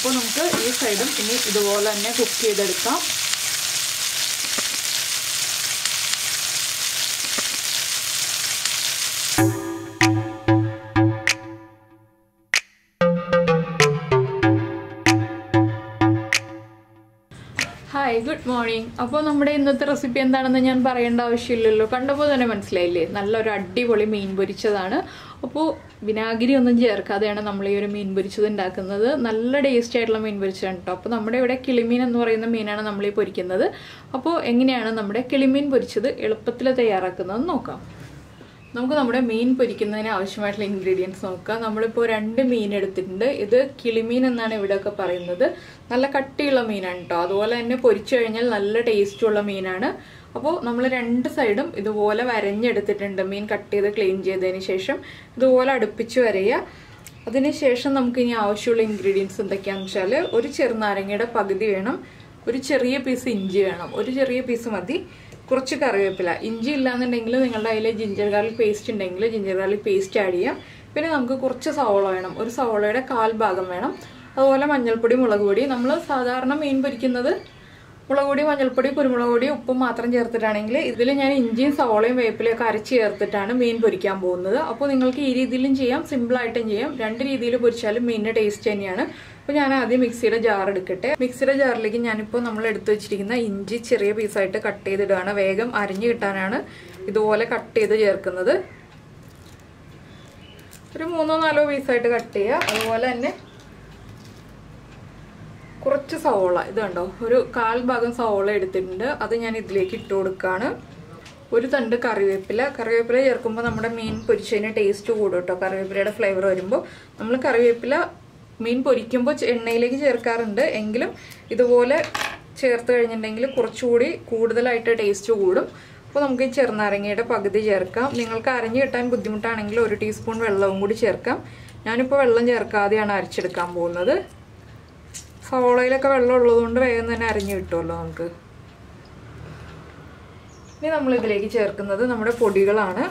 അപ്പോൾ നമുക്ക് ഈ സൈഡും ഇനി ഇതുപോലെ തന്നെ കുക്ക് ചെയ്തെടുക്കാം. Hi, good morning. അപ്പോൾ നമ്മുടെ ഇന്നത്തെ റെസിപ്പി എന്താണെന്ന് ഞാൻ പറയേണ്ട ആവശ്യമില്ലല്ലോ, കണ്ടപ്പോൾ തന്നെ മനസ്സിലായില്ലേ? നല്ലൊരു അടിപൊളി മീൻ പൊരിച്ചതാണ്. അപ്പോൾ വിനാഗിരി ഒന്നും ചേർക്കാതെയാണ് നമ്മൾ ഈ ഒരു മീൻ പൊരിച്ചത് ഉണ്ടാക്കുന്നത്. നല്ല ടേസ്റ്റി ആയിട്ടുള്ള മീൻ പൊരിച്ചതാണ് കേട്ടോ. അപ്പോൾ നമ്മുടെ ഇവിടെ കിളിമീൻ എന്ന് പറയുന്ന മീനാണ് നമ്മൾ ഈ പൊരിക്കുന്നത്. അപ്പോൾ എങ്ങനെയാണ് നമ്മുടെ കിളിമീൻ പൊരിച്ചത് എളുപ്പത്തിൽ തയ്യാറാക്കുന്നത് നോക്കാം. നമുക്ക് നമ്മുടെ മീൻ പൊരിക്കുന്നതിന് ആവശ്യമായിട്ടുള്ള ഇൻഗ്രീഡിയൻസ് നോക്കാം. നമ്മളിപ്പോൾ 2 മീൻ എടുത്തിട്ടുണ്ട്. ഇത് കിളിമീൻ എന്നാണ് ഇവിടെയൊക്കെ പറയുന്നത്. നല്ല കട്ടിയുള്ള മീനാണ് കേട്ടോ. അതുപോലെ തന്നെ പൊരിച്ചു കഴിഞ്ഞാൽ നല്ല ടേസ്റ്റുള്ള മീനാണ്. അപ്പോൾ നമ്മൾ 2 സൈഡും ഇതുപോലെ വരഞ്ഞെടുത്തിട്ടുണ്ട്. മീൻ കട്ട് ചെയ്ത് ക്ലീൻ ചെയ്തതിന് ശേഷം ഇതുപോലെ അടുപ്പിച്ച് വരയുക. അതിനുശേഷം നമുക്ക് ഇനി ആവശ്യമുള്ള ഇൻഗ്രീഡിയൻസ് എന്തൊക്കെയാണെന്ന് വെച്ചാൽ, ഒരു ചെറുനാരങ്ങയുടെ പകുതി വേണം, ഒരു ചെറിയ പീസ് ഇഞ്ചി വേണം, ഒരു ചെറിയ പീസ് മതി, കുറച്ച് കറിവേപ്പില. ഇഞ്ചി ഇല്ലാന്നുണ്ടെങ്കിൽ നിങ്ങളുടെ കയ്യിൽ ജിഞ്ചർ ഗാർലിക് പേസ്റ്റ് ഉണ്ടെങ്കിൽ ജിഞ്ചർ ഗാർലിക് പേസ്റ്റ് ആഡ് ചെയ്യാം. പിന്നെ നമുക്ക് കുറച്ച് സവോള വേണം, ഒരു സവോളയുടെ 1/4 ഭാഗം വേണം. അതുപോലെ മഞ്ഞൾപ്പൊടി, മുളക് പൊടി. നമ്മൾ സാധാരണ മീൻ പൊരിക്കുന്നത് മുളക് പൊടി, മഞ്ഞൾപ്പൊടി, കുരുമുളക് പൊടി, ഉപ്പും മാത്രം ചേർത്തിട്ടാണെങ്കിൽ ഇതിൽ ഞാൻ ഇഞ്ചിയും സവോളയും വേപ്പിലയൊക്കെ അരച്ച് ചേർത്തിട്ടാണ് മീൻ പൊരിക്കാൻ പോകുന്നത്. അപ്പോൾ നിങ്ങൾക്ക് ഈ രീതിയിലും ചെയ്യാം, സിമ്പിളായിട്ടും ചെയ്യാം. 2 രീതിയിൽ പൊരിച്ചാലും മീനിൻ്റെ ടേസ്റ്റ് തന്നെയാണ്. അപ്പോൾ ഞാൻ ആദ്യം മിക്സിയുടെ ജാർ എടുക്കട്ടെ. മിക്സിയുടെ ജാറിലേക്ക് ഞാനിപ്പോൾ നമ്മൾ എടുത്തു വെച്ചിരിക്കുന്ന ഇഞ്ചി ചെറിയ പീസായിട്ട് കട്ട് ചെയ്തിടുകയാണ്. വേഗം അരിഞ്ഞു കിട്ടാനാണ് ഇതുപോലെ കട്ട് ചെയ്ത് ചേർക്കുന്നത്. ഒരു 3-4 പീസായിട്ട് കട്ട് ചെയ്യുക. അതുപോലെ തന്നെ കുറച്ച് സവോള, ഇത് കണ്ടോ, ഒരു 1/4 ഭാഗം സവോള എടുത്തിട്ടുണ്ട്. അത് ഞാൻ ഇതിലേക്ക് ഇട്ട് കൊടുക്കുകയാണ്. ഒരു തണ്ട് കറിവേപ്പില. കറിവേപ്പില ചേർക്കുമ്പോൾ നമ്മുടെ മീൻ പൊരിച്ചതിന് ടേസ്റ്റ് കൂടും കേട്ടോ. കറിവേപ്പിലയുടെ ഫ്ലേവർ വരുമ്പോൾ നമ്മൾ കറിവേപ്പില മീൻ പൊരിക്കുമ്പോൾ എണ്ണയിലേക്ക് ചേർക്കാറുണ്ട്. എങ്കിലും ഇതുപോലെ ചേർത്ത് കഴിഞ്ഞിട്ടുണ്ടെങ്കിൽ കുറച്ചുകൂടി കൂടുതലായിട്ട് ടേസ്റ്റ് കൂടും. അപ്പോൾ നമുക്ക് ഈ ചെറുനാരങ്ങയുടെ പകുതി ചേർക്കാം. നിങ്ങൾക്ക് അരഞ്ഞു കിട്ടാൻ ബുദ്ധിമുട്ടാണെങ്കിൽ 1 ടീസ്പൂൺ വെള്ളവും കൂടി ചേർക്കാം. ഞാനിപ്പോൾ വെള്ളം ചേർക്കാതെയാണ് അരച്ചെടുക്കാൻ പോകുന്നത്. സവോളയിലൊക്കെ വെള്ളം ഉള്ളതുകൊണ്ട് വേഗം തന്നെ അരഞ്ഞു കിട്ടുമല്ലോ നമുക്ക്. ഇനി നമ്മളിതിലേക്ക് ചേർക്കുന്നത് നമ്മുടെ പൊടികളാണ്.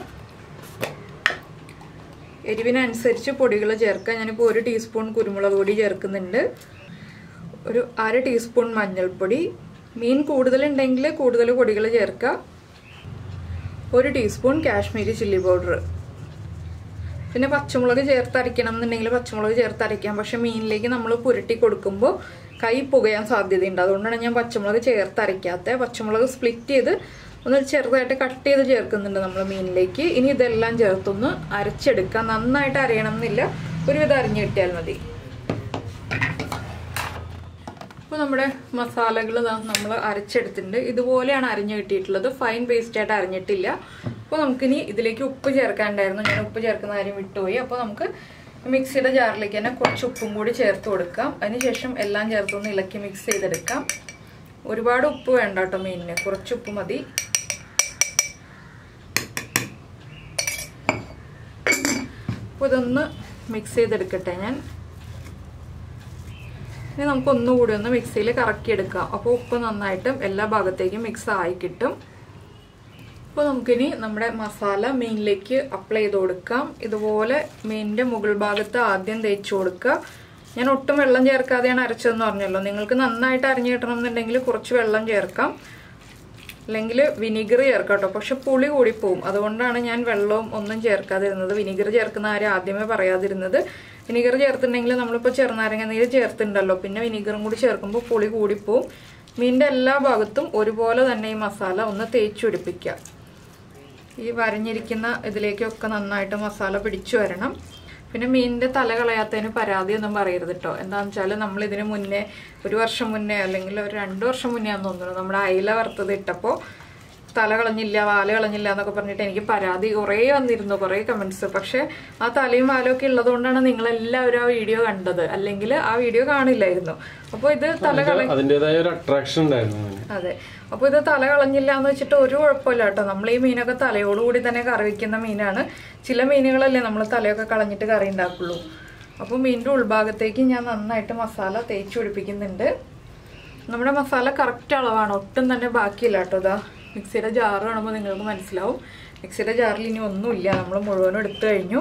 എരിവിനനുസരിച്ച് പൊടികൾ ചേർക്കാം. ഞാനിപ്പോൾ 1 ടീസ്പൂൺ കുരുമുളക് പൊടി ചേർക്കുന്നുണ്ട്, ഒരു 1/2 ടീസ്പൂൺ മഞ്ഞൾപ്പൊടി. മീൻ കൂടുതലുണ്ടെങ്കിൽ കൂടുതൽ പൊടികൾ ചേർക്കുക. 1 ടീസ്പൂൺ കാശ്മീരി ചില്ലി പൗഡർ. പിന്നെ പച്ചമുളക് ചേർത്തരയ്ക്കണം എന്നുണ്ടെങ്കിൽ പച്ചമുളക് ചേർത്തരയ്ക്കാം. പക്ഷെ മീനിലേക്ക് നമ്മൾ പുരട്ടി കൊടുക്കുമ്പോൾ കൈ പുകയാൻ സാധ്യതയുണ്ട്. അതുകൊണ്ടാണ് ഞാൻ പച്ചമുളക് ചേർത്തരയ്ക്കാത്തത്. പച്ചമുളക് സ്പ്ലിറ്റ് ചെയ്ത് ഒന്ന് ചെറുതായിട്ട് കട്ട് ചെയ്ത് ചേർക്കുന്നുണ്ട് നമ്മൾ മീനിലേക്ക്. ഇനി ഇതെല്ലാം ചേർത്തൊന്ന് അരച്ചെടുക്കാം. നന്നായിട്ട് അരയണം എന്നില്ല, ഒരുവിധം അരിഞ്ഞു കിട്ടിയാൽ മതി. അപ്പോൾ നമ്മുടെ മസാലകൾ നമ്മൾ അരച്ചെടുത്തിട്ടുണ്ട്. ഇതുപോലെയാണ് അരിഞ്ഞു കിട്ടിയിട്ടുള്ളത്, ഫൈൻ പേസ്റ്റായിട്ട് അരിഞ്ഞിട്ടില്ല. അപ്പോൾ നമുക്കിനി ഇതിലേക്ക് ഉപ്പ് ചേർക്കാനുണ്ടായിരുന്നു. ഞാൻ ഉപ്പ് ചേർക്കുന്ന കാര്യം വിട്ടുപോയി. അപ്പോൾ നമുക്ക് മിക്സിയുടെ ജാറിലേക്ക് തന്നെ കുറച്ച് ഉപ്പും കൂടി ചേർത്ത് കൊടുക്കാം. അതിനുശേഷം എല്ലാം ചേർത്തൊന്ന് ഇളക്കി മിക്സ് ചെയ്തെടുക്കാം. ഒരുപാട് ഉപ്പ് വേണ്ട കേട്ടോ മീനിന്, കുറച്ച് ഉപ്പ് മതി. അപ്പോൾ ഇതൊന്ന് മിക്സ് ചെയ്തെടുക്കട്ടെ ഞാൻ. ഇനി നമുക്കൊന്നുകൂടി ഒന്ന് മിക്സിയിൽ കറക്കിയെടുക്കാം. അപ്പോൾ ഉപ്പ് നന്നായിട്ടും എല്ലാ ഭാഗത്തേക്കും മിക്സ് ആയി കിട്ടും. അപ്പോൾ നമുക്കിനി നമ്മുടെ മസാല മീനിലേക്ക് അപ്ലൈ ചെയ്ത് കൊടുക്കാം. ഇതുപോലെ മീനിൻ്റെ മുകൾ ഭാഗത്ത് ആദ്യം തേച്ച് കൊടുക്കുക. ഞാൻ ഒട്ടും വെള്ളം ചേർക്കാതെയാണ് അരച്ചതെന്ന് പറഞ്ഞല്ലോ. നിങ്ങൾക്ക് നന്നായിട്ട് അരിഞ്ഞു കിട്ടണം എന്നുണ്ടെങ്കിൽ കുറച്ച് വെള്ളം ചേർക്കാം, അല്ലെങ്കിൽ വിനീഗർ ചേർക്കാം കേട്ടോ. പക്ഷെ പുളി കൂടിപ്പോവും. അതുകൊണ്ടാണ് ഞാൻ വെള്ളവും ഒന്നും ചേർക്കാതിരുന്നത്. വിനീഗർ ചേർക്കുന്ന കാര്യം ആദ്യമേ പറയാതിരുന്നത്. വിനീഗർ ചേർത്തിട്ടുണ്ടെങ്കിൽ നമ്മളിപ്പോൾ ചെറുനാരങ്ങ നീര് ചേർത്തിട്ടുണ്ടല്ലോ, പിന്നെ വിനീഗറും കൂടി ചേർക്കുമ്പോൾ പുളി കൂടിപ്പോവും. മീനിൻ്റെ എല്ലാ ഭാഗത്തും ഒരുപോലെ തന്നെ ഈ മസാല ഒന്ന് തേച്ച് പിടിപ്പിക്കുക. ഈ വരഞ്ഞിരിക്കുന്ന ഇതിലേക്കൊക്കെ നന്നായിട്ട് മസാല പിടിച്ചു വരണം. പിന്നെ മീനിൻ്റെ തല കളയാത്തതിന് പരാതിയൊന്നും പറയരുത് കേട്ടോ. എന്താണെന്ന് വെച്ചാൽ നമ്മളിതിന് മുന്നേ 1 വർഷം മുന്നേ അല്ലെങ്കിൽ ഒരു 2 വർഷം മുന്നേ ആണെന്ന് തോന്നുന്നു നമ്മുടെ അയില വറുത്തത് ഇട്ടപ്പോൾ തല കളഞ്ഞില്ല, വാല് കളഞ്ഞില്ല എന്നൊക്കെ പറഞ്ഞിട്ട് എനിക്ക് പരാതി കുറേ വന്നിരുന്നു, കുറേ കമൻസ്. പക്ഷെ ആ തലയും വാലും ഒക്കെ ഉള്ളതുകൊണ്ടാണ് നിങ്ങളെല്ലാവരും ആ വീഡിയോ കണ്ടത്, അല്ലെങ്കിൽ ആ വീഡിയോ കാണില്ലായിരുന്നു. അപ്പോൾ ഇത് തല അതിൻ്റെതായ ഒരു അട്രാക്ഷൻ ഉണ്ടായിരുന്നു. അതെ, അപ്പോൾ ഇത് തല കളഞ്ഞില്ല എന്ന് വെച്ചിട്ട് ഒരു കുഴപ്പമില്ല കേട്ടോ. നമ്മൾ ഈ മീനൊക്കെ തലയോടുകൂടി തന്നെ കറി വയ്ക്കുന്ന മീനാണ്. ചില മീനുകളല്ലേ നമ്മൾ തലയൊക്കെ കളഞ്ഞിട്ട് കറി ഉണ്ടാക്കുള്ളൂ. അപ്പോൾ മീനിൻ്റെ ഉൾഭാഗത്തേക്ക് ഞാൻ നന്നായിട്ട് മസാല തേച്ച് പിടിപ്പിക്കുന്നുണ്ട്. നമ്മുടെ മസാല കറക്റ്റ് അളവാണ്, ഒട്ടും തന്നെ ബാക്കിയില്ല കേട്ടോ. ഇതാ മിക്സിയുടെ ജാറ് കാണുമ്പോൾ നിങ്ങൾക്ക് മനസ്സിലാവും. മിക്സിയുടെ ജാറിൽ ഇനി ഒന്നുമില്ല, നമ്മൾ മുഴുവനും എടുത്തു കഴിഞ്ഞു.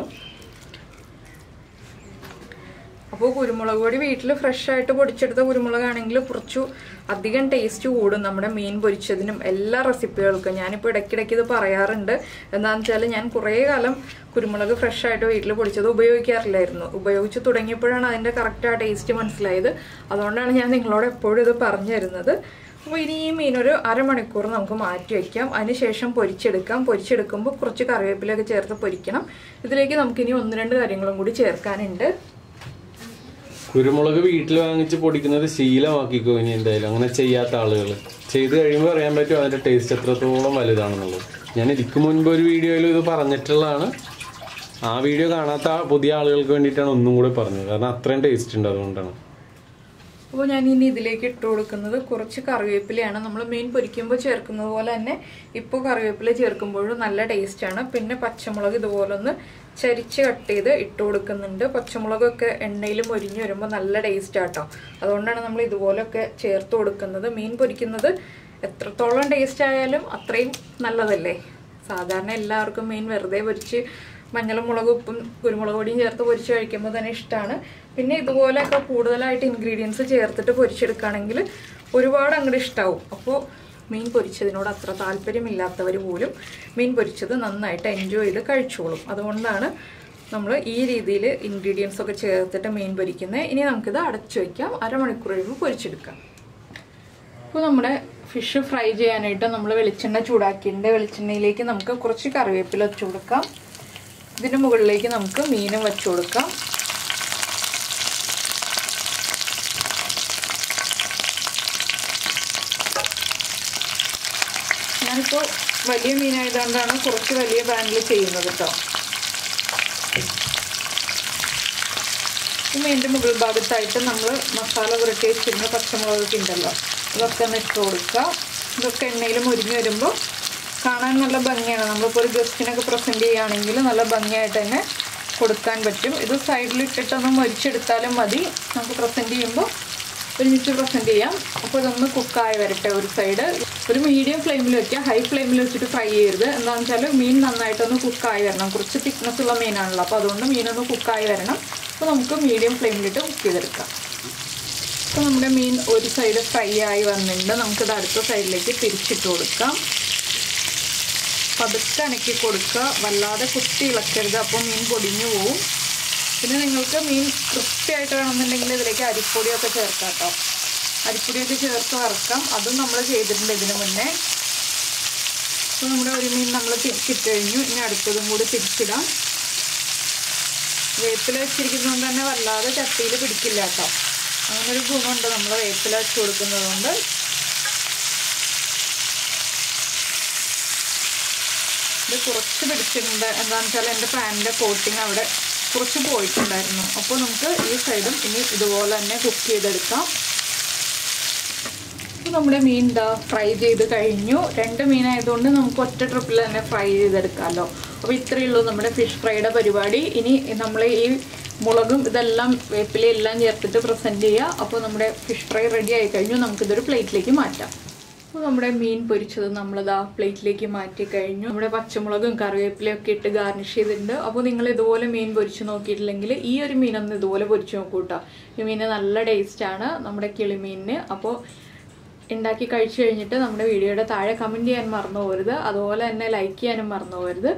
അപ്പോൾ കുരുമുളക് പൊടി വീട്ടിൽ ഫ്രഷ് ആയിട്ട് പൊടിച്ചെടുത്ത കുരുമുളകാണെങ്കിൽ കുറച്ചു അധികം ടേസ്റ്റ് കൂടും നമ്മുടെ മീൻ പൊരിച്ചതിനും എല്ലാ റെസിപ്പികൾക്കും. ഞാനിപ്പോൾ ഇടയ്ക്കിടയ്ക്ക് ഇത് പറയാറുണ്ട്. എന്താണെന്ന് വെച്ചാൽ ഞാൻ കുറേ കാലം കുരുമുളക് ഫ്രഷ് ആയിട്ട് വീട്ടിൽ പൊടിച്ചത് ഉപയോഗിക്കാറില്ലായിരുന്നു. ഉപയോഗിച്ച് തുടങ്ങിയപ്പോഴാണ് അതിൻ്റെ കറക്റ്റ് ആ ടേസ്റ്റ് മനസ്സിലായത്. അതുകൊണ്ടാണ് ഞാൻ നിങ്ങളോട് എപ്പോഴും ഇത് പറഞ്ഞു തരുന്നത്. അപ്പോൾ ഇനി ഈ മീനൊരു അരമണിക്കൂർ നമുക്ക് മാറ്റി വയ്ക്കാം. അതിനുശേഷം പൊരിച്ചെടുക്കാം. പൊരിച്ചെടുക്കുമ്പോൾ കുറച്ച് കറിവേപ്പിലൊക്കെ ചേർത്ത് പൊരിക്കണം. ഇതിലേക്ക് നമുക്കിനി 1-2 കാര്യങ്ങളും കൂടി ചേർക്കാനുണ്ട്. കുരുമുളക് വീട്ടിൽ വാങ്ങിച്ച് പൊടിക്കുന്നത് ശീലമാക്കിക്കോ ഇനി എന്തായാലും. അങ്ങനെ ചെയ്യാത്ത ആളുകൾ ചെയ്ത് കഴിയുമ്പോൾ അറിയാൻ പറ്റും അതിൻ്റെ ടേസ്റ്റ് എത്രത്തോളം വലുതാണെന്നുള്ളത്. ഞാൻ ഇതിക്ക് മുൻപ് ഒരു വീഡിയോയിൽ ഇത് പറഞ്ഞിട്ടുള്ളതാണ്. ആ വീഡിയോ കാണാത്ത പുതിയ ആളുകൾക്ക് വേണ്ടിയിട്ടാണ് ഒന്നും കൂടെ പറഞ്ഞത്. കാരണം അത്രയും ടേസ്റ്റ് ഉണ്ട്, അതുകൊണ്ടാണ്. അപ്പോൾ ഞാൻ ഇനി ഇതിലേക്ക് ഇട്ട് കൊടുക്കുന്നത് കുറച്ച് കറിവേപ്പിലയാണ്. നമ്മൾ മീൻ പൊരിക്കുമ്പോൾ ചേർക്കുന്നത് പോലെ തന്നെ ഇപ്പോൾ കറിവേപ്പില ചേർക്കുമ്പോഴും നല്ല ടേസ്റ്റാണ്. പിന്നെ പച്ചമുളക് ഇതുപോലെ ഒന്ന് ചരിച്ച് കട്ട് ചെയ്ത് ഇട്ട് കൊടുക്കുന്നുണ്ട്. പച്ചമുളകൊക്കെ എണ്ണയിൽ മൊരിഞ്ഞ് വരുമ്പോൾ നല്ല ടേസ്റ്റാട്ടോ. അതുകൊണ്ടാണ് നമ്മൾ ഇതുപോലൊക്കെ ചേർത്ത് കൊടുക്കുന്നത്. മീൻ പൊരിക്കുന്നത് എത്രത്തോളം ടേസ്റ്റ് ആയാലും അത്രയും നല്ലതല്ലേ. സാധാരണ എല്ലാവർക്കും മീൻ വെറുതെ പൊരിച്ച് മഞ്ഞളും മുളകും ഉപ്പും കുരുമുളക് പൊടിയും ചേർത്ത് പൊരിച്ച് കഴിക്കുമ്പോൾ തന്നെ ഇഷ്ടമാണ്. പിന്നെ ഇതുപോലെയൊക്കെ കൂടുതലായിട്ട് ഇൻഗ്രീഡിയൻസ് ചേർത്തിട്ട് പൊരിച്ചെടുക്കുകയാണെങ്കിൽ ഒരുപാട് അങ്ങോട്ട് ഇഷ്ടമാവും. അപ്പോൾ മീൻ പൊരിച്ചതിനോട് അത്ര താല്പര്യമില്ലാത്തവർ പോലും മീൻ പൊരിച്ചത് നന്നായിട്ട് എൻജോയ് ചെയ്ത് കഴിച്ചോളും. അതുകൊണ്ടാണ് നമ്മൾ ഈ രീതിയിൽ ഇൻഗ്രീഡിയൻസ് ഒക്കെ ചേർത്തിട്ട് മീൻ പൊരിക്കുന്നത്. ഇനി നമുക്കിത് അടച്ചു വയ്ക്കാം. അരമണിക്കൂർ കഴിയുമ്പോൾ പൊരിച്ചെടുക്കാം. അപ്പോൾ നമ്മുടെ ഫിഷ് ഫ്രൈ ചെയ്യാനായിട്ട് നമ്മൾ വെളിച്ചെണ്ണ ചൂടാക്കിയിട്ടുണ്ട്. വെളിച്ചെണ്ണയിലേക്ക് നമുക്ക് കുറച്ച് കറിവേപ്പില വെച്ച് കൊടുക്കാം. ഇതിന് മുകളിലേക്ക് നമുക്ക് മീനും വെച്ചു കൊടുക്കാം. ഞാനിപ്പോൾ വലിയ മീനായതുകൊണ്ടാണ് കുറച്ച് വലിയ പാനിൽ ചെയ്യുന്നത് കേട്ടോ. ഈ മീനിൻ്റെ മുകൾ ഭാഗത്തായിട്ട് നമ്മൾ മസാല പുരട്ടി വെച്ചിരുന്ന പച്ചമുളകൊക്കെ ഉണ്ടല്ലോ, ഇതൊക്കെ ഒന്ന് ഇട്ട് കൊടുക്കുക. ഇതൊക്കെ എണ്ണയിൽ മുരിഞ്ഞ് വരുമ്പോൾ കാണാൻ നല്ല ഭംഗിയാണ്. നമ്മളിപ്പോൾ ഒരു ഗസ്റ്റിനൊക്കെ പ്രസൻറ്റ് ചെയ്യുകയാണെങ്കിൽ നല്ല ഭംഗിയായിട്ട് തന്നെ കൊടുക്കാൻ പറ്റും. ഇത് സൈഡിലിട്ടിട്ടൊന്ന് മൊരിച്ചെടുത്താലും മതി. നമുക്ക് പ്രസൻറ്റ് ചെയ്യുമ്പോൾ ഒരുമിച്ച് പ്രസൻറ്റ് ചെയ്യാം. അപ്പോൾ ഇതൊന്ന് കുക്കായി വരട്ടെ. ഒരു സൈഡ് ഒരു മീഡിയം ഫ്ലെയിമിൽ വയ്ക്കുക. ഹൈ ഫ്ലെയിമിൽ വെച്ചിട്ട് ഫ്രൈ ചെയ്യരുത്. എന്താണെന്ന് വെച്ചാൽ മീൻ നന്നായിട്ടൊന്ന് കുക്കായി വരണം. കുറച്ച് തിക്നെസ് ഉള്ള മീനാണല്ലോ, അപ്പോൾ അതുകൊണ്ട് മീനൊന്ന് കുക്കായി വരണം. അപ്പോൾ നമുക്ക് മീഡിയം ഫ്ലെയിമിലിട്ട് കുക്ക് ചെയ്തെടുക്കാം. അപ്പോൾ നമ്മുടെ മീൻ ഒരു സൈഡ് ഫ്രൈ ആയി വന്നിട്ടുണ്ട്. നമുക്കിത് അടുത്ത സൈഡിലേക്ക് തിരിച്ചിട്ട് കൊടുക്കാം. പതുക്കെ ഇണക്കി കൊടുക്കുക. വല്ലാതെ കുത്തി ഇളക്കരുത്, അപ്പോൾ മീൻ പൊടിഞ്ഞു പോവും. പിന്നെ നിങ്ങൾക്ക് മീൻ ക്രിസ്പി ആയിട്ട് വേണമെന്നുണ്ടെങ്കിൽ ഇതിലേക്ക് അരിപ്പൊടിയൊക്കെ ചേർക്കാം കേട്ടോ. അരിപ്പൊടിയൊക്കെ ചേർത്ത് വറക്കാം. അതും നമ്മൾ ചെയ്തിട്ടുണ്ട് ഇതിന് മുന്നേ. അപ്പോൾ നമ്മുടെ ഒരു മീൻ നമ്മൾ തിരിച്ചിട്ട് കഴിഞ്ഞു. ഇനി അടുത്തതും കൂടി തിരിച്ചിടാം. വേപ്പില വെച്ചിരിക്കുന്നതുകൊണ്ട് തന്നെ വല്ലാതെ ചട്ടിയിൽ പിടിക്കില്ല കേട്ടോ. അങ്ങനൊരു ഗുണമുണ്ട് നമ്മൾ വേപ്പില വെച്ച് കൊടുക്കുന്നത് കൊണ്ട്. ഇത് കുറച്ച് പിടിച്ചിട്ടുണ്ട്. എന്താണെന്ന് വെച്ചാൽ എൻ്റെ പാനിൻ്റെ കോട്ടിങ് അവിടെ കുറച്ച് പോയിട്ടുണ്ടായിരുന്നു. അപ്പോൾ നമുക്ക് ഈ സൈഡും ഇനി ഇതുപോലെ തന്നെ കുക്ക് ചെയ്തെടുക്കാം. അപ്പോൾ നമ്മുടെ മീൻ ഇതാ ഫ്രൈ ചെയ്ത് കഴിഞ്ഞു. 2 മീനായതുകൊണ്ട് നമുക്ക് ഒറ്റ ട്രിപ്പിൽ തന്നെ ഫ്രൈ ചെയ്തെടുക്കാമല്ലോ. അപ്പോൾ ഇത്രയേ ഉള്ളൂ നമ്മുടെ ഫിഷ് ഫ്രൈയുടെ പരിപാടി. ഇനി നമ്മൾ ഈ മുളകും ഇതെല്ലാം വേപ്പിലയെല്ലാം ചേർത്തിട്ട് പ്രസൻറ്റ് ചെയ്യുക. അപ്പോൾ നമ്മുടെ ഫിഷ് ഫ്രൈ റെഡി ആയി കഴിഞ്ഞു. നമുക്കിതൊരു പ്ലേറ്റിലേക്ക് മാറ്റാം. അപ്പോൾ നമ്മുടെ മീൻ പൊരിച്ചത് നമ്മളിതാ പ്ലേറ്റിലേക്ക് മാറ്റി കഴിഞ്ഞു. നമ്മുടെ പച്ചമുളകും കറിവേപ്പിലയും ഒക്കെ ഇട്ട് ഗാർണിഷ് ചെയ്തിട്ടുണ്ട്. അപ്പോൾ നിങ്ങൾ ഇതുപോലെ മീൻ പൊരിച്ച് നോക്കിയിട്ടില്ലെങ്കിൽ ഈ ഒരു മീനൊന്ന് ഇതുപോലെ പൊരിച്ച് നോക്കൂ കേട്ടോ. ഈ മീൻ നല്ല ടേസ്റ്റാണ് നമ്മുടെ കിളിമീനിന്. അപ്പോൾ ഉണ്ടാക്കി കഴിച്ചു കഴിഞ്ഞിട്ട് നമ്മുടെ വീഡിയോയുടെ താഴെ കമൻറ്റ് ചെയ്യാൻ മറന്നു പോകരുത്. അതുപോലെ തന്നെ ലൈക്ക് ചെയ്യാനും മറന്നു പോകരുത്.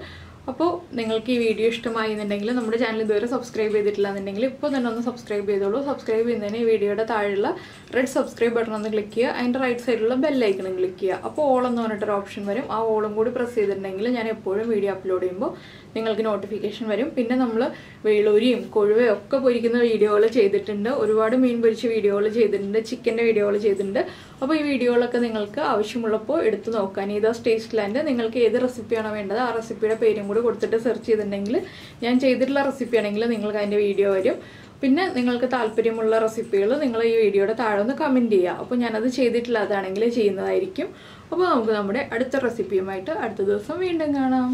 അപ്പോൾ നിങ്ങൾക്ക് ഈ വീഡിയോ ഇഷ്ടമായി എന്നുണ്ടെങ്കിൽ നമ്മുടെ ചാനൽ ഇതുവരെ സബ്സ്ക്രൈബ് ചെയ്തിട്ടില്ല എന്നുണ്ടെങ്കിൽ ഇപ്പോൾ തന്നെ ഒന്ന് സബ്സ്ക്രൈബ് ചെയ്തോളൂ. സബ്സ്ക്രൈബ് ചെയ്യുന്നതിന് ഈ വീഡിയോയുടെ താഴെയുള്ള റെഡ് സബ്സ്ക്രൈബ് ബട്ടൺ ഒന്ന് ക്ലിക്ക് ചെയ്യുക. അതിൻ്റെ റൈറ്റ് സൈഡിലുള്ള ബെല്ലൈക്കണും ക്ലിക്ക് ചെയ്യുക. അപ്പോൾ ഓൾ എന്ന് പറഞ്ഞിട്ടൊരു ഓപ്ഷൻ വരും. ആ ഓളും കൂടി പ്രസ് ചെയ്തിട്ടുണ്ടെങ്കിൽ ഞാൻ എപ്പോഴും വീഡിയോ അപ്ലോഡ് ചെയ്യുമ്പോൾ നിങ്ങൾക്ക് നോട്ടിഫിക്കേഷൻ വരും. പിന്നെ നമ്മൾ വേളൂരിയും കൊഴുവയും ഒക്കെ പൊരിക്കുന്ന വീഡിയോകൾ ചെയ്തിട്ടുണ്ട്. ഒരുപാട് മീൻ പൊരിച്ച വീഡിയോകൾ ചെയ്തിട്ടുണ്ട്. ചിക്കൻ്റെ വീഡിയോകൾ ചെയ്തിട്ടുണ്ട്. അപ്പോൾ ഈ വീഡിയോകളൊക്കെ നിങ്ങൾക്ക് ആവശ്യമുള്ളപ്പോൾ എടുത്ത് നോക്കാൻ നീതാസ് ടേസ്റ്റ്ലാൻഡ് നിങ്ങൾക്ക് ഏത് റെസിപ്പിയാണോ വേണ്ടത് ആ റെസിപ്പിയുടെ പേരും കൂടി കൊടുത്തിട്ട് സെർച്ച് ചെയ്തിട്ടുണ്ടെങ്കിൽ ഞാൻ ചെയ്തിട്ടുള്ള റെസിപ്പി ആണെങ്കിൽ നിങ്ങൾക്ക് അതിൻ്റെ വീഡിയോ വരും. പിന്നെ നിങ്ങൾക്ക് താല്പര്യമുള്ള റെസിപ്പികൾ നിങ്ങൾ ഈ വീഡിയോയുടെ താഴെ ഒന്ന് കമൻറ്റ് ചെയ്യുക. അപ്പോൾ ഞാനത് ചെയ്തിട്ടില്ലാതാണെങ്കിൽ ചെയ്യുന്നതായിരിക്കും. അപ്പോൾ നമുക്ക് നമ്മുടെ അടുത്ത റെസിപ്പിയുമായിട്ട് അടുത്ത ദിവസം വീണ്ടും കാണാം.